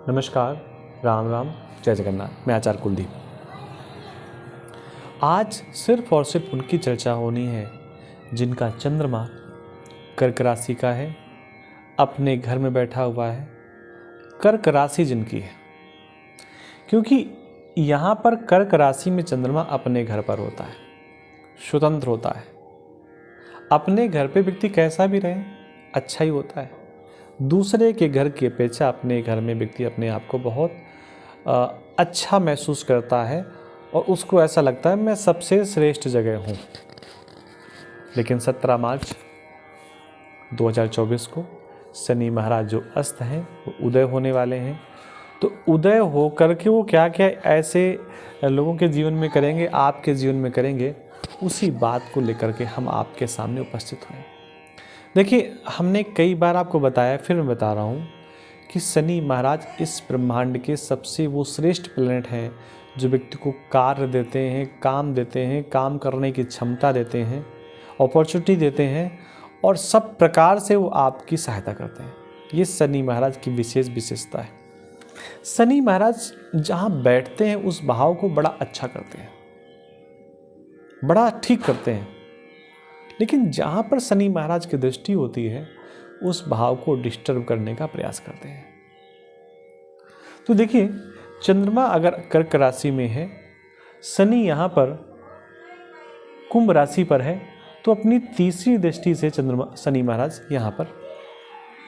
नमस्कार, राम राम, जय जगन्नाथ। मैं आचार्य कुलदीप। आज सिर्फ और सिर्फ उनकी चर्चा होनी है जिनका चंद्रमा कर्क राशि का है, अपने घर में बैठा हुआ है। कर्क राशि जिनकी है, क्योंकि यहाँ पर कर्क राशि में चंद्रमा अपने घर पर होता है, स्वतंत्र होता है। अपने घर पे व्यक्ति कैसा भी रहे अच्छा ही होता है। दूसरे के घर की अपेक्षा अपने घर में व्यक्ति अपने आप को बहुत अच्छा महसूस करता है और उसको ऐसा लगता है मैं सबसे श्रेष्ठ जगह हूँ। लेकिन 17 मार्च 2024 को शनि महाराज जो अस्त हैं वो उदय होने वाले हैं। तो उदय हो करके वो क्या क्या ऐसे लोगों के जीवन में करेंगे, आपके जीवन में करेंगे, उसी बात को लेकर के हम आपके सामने उपस्थित हुए। देखिए, हमने कई बार आपको बताया, फिर मैं बता रहा हूँ कि शनि महाराज इस ब्रह्मांड के सबसे वो श्रेष्ठ प्लैनेट हैं जो व्यक्ति को कार्य देते हैं, काम देते हैं, काम करने की क्षमता देते हैं, अपॉर्चुनिटी देते हैं और सब प्रकार से वो आपकी सहायता करते हैं। ये शनि महाराज की विशेष विशेषता है। शनि महाराज जहाँ बैठते हैं उस भाव को बड़ा अच्छा करते हैं, बड़ा ठीक करते हैं। लेकिन जहाँ पर शनि महाराज की दृष्टि होती है उस भाव को डिस्टर्ब करने का प्रयास करते हैं। तो देखिए, चंद्रमा अगर कर्क राशि में है, शनि यहाँ पर कुंभ राशि पर है, तो अपनी तीसरी दृष्टि से शनि महाराज यहाँ पर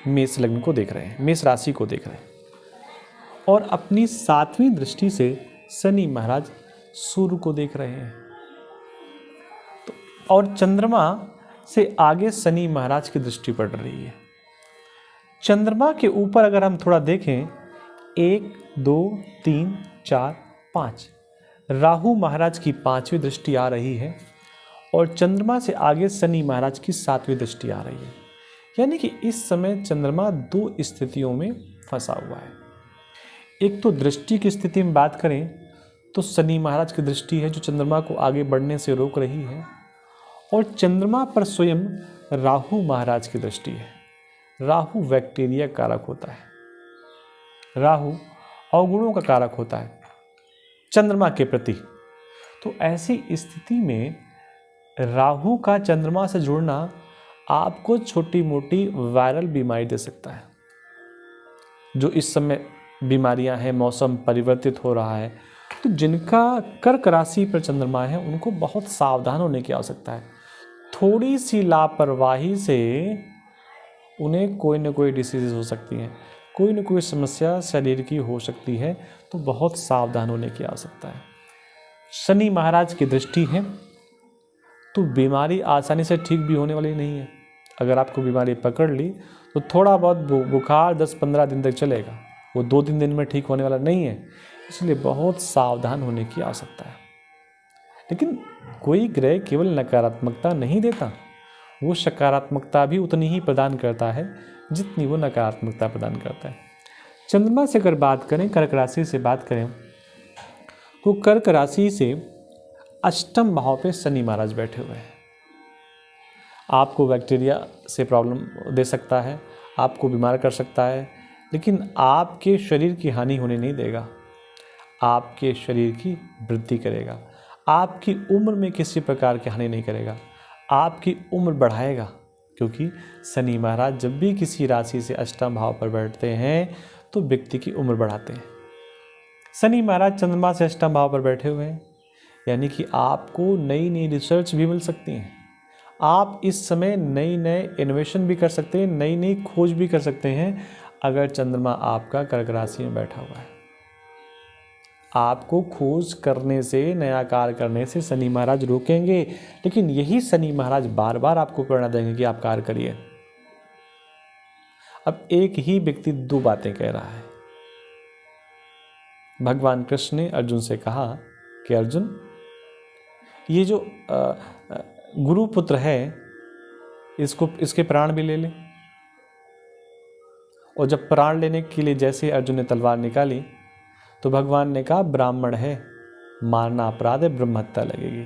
मेष लग्न को देख रहे हैं, मेष राशि को देख रहे हैं। और अपनी 7वीं दृष्टि से शनि महाराज सूर्य को देख रहे हैं। और चंद्रमा से आगे शनि महाराज की दृष्टि पड़ रही है। चंद्रमा के ऊपर अगर हम थोड़ा देखें, 1, 2, 3, 4, 5 राहु महाराज की 5वीं दृष्टि आ रही है और चंद्रमा से आगे शनि महाराज की 7वीं दृष्टि आ रही है। यानी कि इस समय चंद्रमा 2 स्थितियों में फंसा हुआ है। एक तो दृष्टि की स्थिति में बात करें तो शनि महाराज की दृष्टि है जो चंद्रमा को आगे बढ़ने से रोक रही है, और चंद्रमा पर स्वयं राहु महाराज की दृष्टि है। राहु बैक्टीरिया कारक होता है, राहु अवगुणों का कारक होता है चंद्रमा के प्रति। तो ऐसी स्थिति में राहु का चंद्रमा से जुड़ना आपको छोटी मोटी वायरल बीमारी दे सकता है। जो इस समय बीमारियां हैं, मौसम परिवर्तित हो रहा है, तो जिनका कर्क राशि पर चंद्रमा है उनको बहुत सावधान होने की आवश्यकता है। थोड़ी सी लापरवाही से उन्हें कोई ना कोई डिसीज हो सकती हैं, कोई ना कोई समस्या शरीर की हो सकती है, तो बहुत सावधान होने की आवश्यकता है। शनि महाराज की दृष्टि है तो बीमारी आसानी से ठीक भी होने वाली नहीं है। अगर आपको बीमारी पकड़ ली तो थोड़ा बहुत बुखार 10-15 दिन तक चलेगा, वो 2-3 दिन में ठीक होने वाला नहीं है। इसलिए बहुत सावधान होने की आवश्यकता है। लेकिन कोई ग्रह केवल नकारात्मकता नहीं देता, वो सकारात्मकता भी उतनी ही प्रदान करता है जितनी वो नकारात्मकता प्रदान करता है। चंद्रमा से अगर बात करें, कर्क राशि से बात करें, तो कर्क राशि से 8वें भाव पे शनि महाराज बैठे हुए हैं। आपको बैक्टीरिया से प्रॉब्लम दे सकता है, आपको बीमार कर सकता है, लेकिन आपके शरीर की हानि होने नहीं देगा, आपके शरीर की वृद्धि करेगा। आपकी उम्र में किसी प्रकार की हानि नहीं करेगा, आपकी उम्र बढ़ाएगा। क्योंकि शनि महाराज जब भी किसी राशि से 8वें भाव पर बैठते हैं तो व्यक्ति की उम्र बढ़ाते हैं। शनि महाराज चंद्रमा से 8वें भाव पर बैठे हुए हैं, यानी कि आपको नई नई रिसर्च भी मिल सकती हैं। आप इस समय नई नए इन्वेशन भी कर सकते हैं, नई नई खोज भी कर सकते हैं अगर चंद्रमा आपका कर्क राशि में बैठा हुआ है। आपको खोज करने से, नया कार्य करने से शनि महाराज रोकेंगे, लेकिन यही शनि महाराज बार बार आपको प्रेरणा देंगे कि आप कार्य करिए। अब एक ही व्यक्ति 2 बातें कह रहा है। भगवान कृष्ण ने अर्जुन से कहा कि अर्जुन, ये जो गुरुपुत्र है इसके प्राण भी ले ले। और जब प्राण लेने के लिए जैसे अर्जुन ने तलवार निकाली तो भगवान ने कहा ब्राह्मण है, मारना अपराध है, ब्रह्म हत्या लगेगी।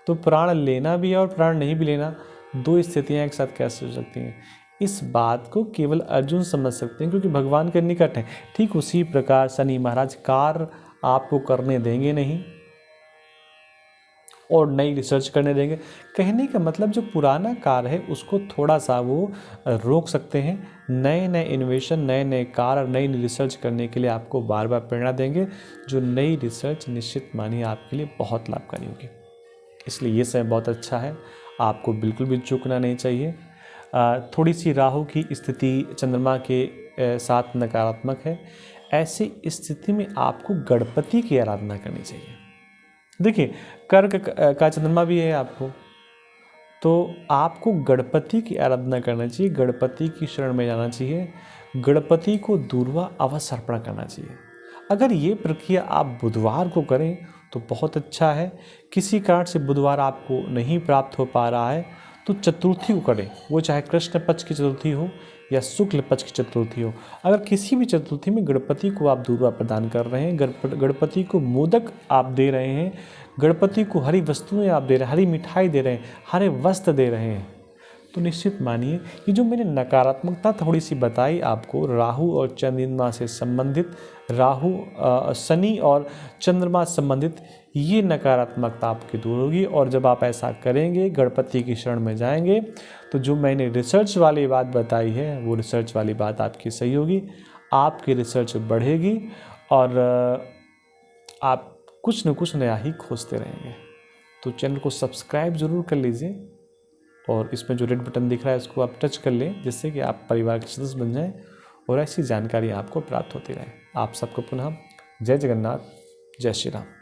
तो प्राण लेना भी है और प्राण नहीं भी लेना, 2 स्थितियां एक साथ कैसे हो सकती हैं। इस बात को केवल अर्जुन समझ सकते हैं, क्योंकि भगवान के निकट हैं। ठीक उसी प्रकार शनि महाराज कार्य आपको करने देंगे नहीं और नई रिसर्च करने देंगे। कहने का मतलब जो पुराना कार्य है उसको थोड़ा सा वो रोक सकते हैं। नए नए इनोवेशन, नए नए कार्य और नई रिसर्च करने के लिए आपको बार बार प्रेरणा देंगे, जो नई रिसर्च निश्चित मानिए आपके लिए बहुत लाभकारी होगी। इसलिए ये समय बहुत अच्छा है, आपको बिल्कुल भी चूकना नहीं चाहिए। थोड़ी सी राहु की स्थिति चंद्रमा के साथ नकारात्मक है। ऐसी स्थिति में आपको गणपति की आराधना करनी चाहिए। देखिए, कर्क का चंद्रमा भी है आपको, तो आपको गणपति की आराधना करना चाहिए, गणपति की शरण में जाना चाहिए, गणपति को दूर्वा अवश्य अर्पण करना चाहिए। अगर ये प्रक्रिया आप बुधवार को करें तो बहुत अच्छा है। किसी कारण से बुधवार आपको नहीं प्राप्त हो पा रहा है तो चतुर्थी को करें, वो चाहे कृष्ण पक्ष की चतुर्थी हो या शुक्ल पक्ष की चतुर्थी हो। अगर किसी भी चतुर्थी में गणपति को आप दूर्वा प्रदान कर रहे हैं, गणपति को मोदक आप दे रहे हैं, गणपति को हरी वस्तुएं आप दे रहे हैं, हरी मिठाई दे रहे हैं, हरे वस्त्र दे रहे हैं, तो निश्चित मानिए ये जो मैंने नकारात्मकता थोड़ी सी बताई आपको राहु और चंद्रमा से संबंधित, शनि और चंद्रमा से संबंधित, ये नकारात्मकता आपकी दूर होगी। और जब आप ऐसा करेंगे, गणपति की शरण में जाएंगे, तो जो मैंने रिसर्च वाली बात बताई है वो रिसर्च वाली बात आपकी सही होगी, आपकी रिसर्च बढ़ेगी और आप कुछ न कुछ नया ही खोजते रहेंगे। तो चैनल को सब्सक्राइब ज़रूर कर लीजिए और इसमें जो रेड बटन दिख रहा है उसको आप टच कर लें, जिससे कि आप परिवार के सदस्य बन जाएं और ऐसी जानकारी आपको प्राप्त होती रहे। आप सबको पुनः जय जगन्नाथ, जय श्री राम।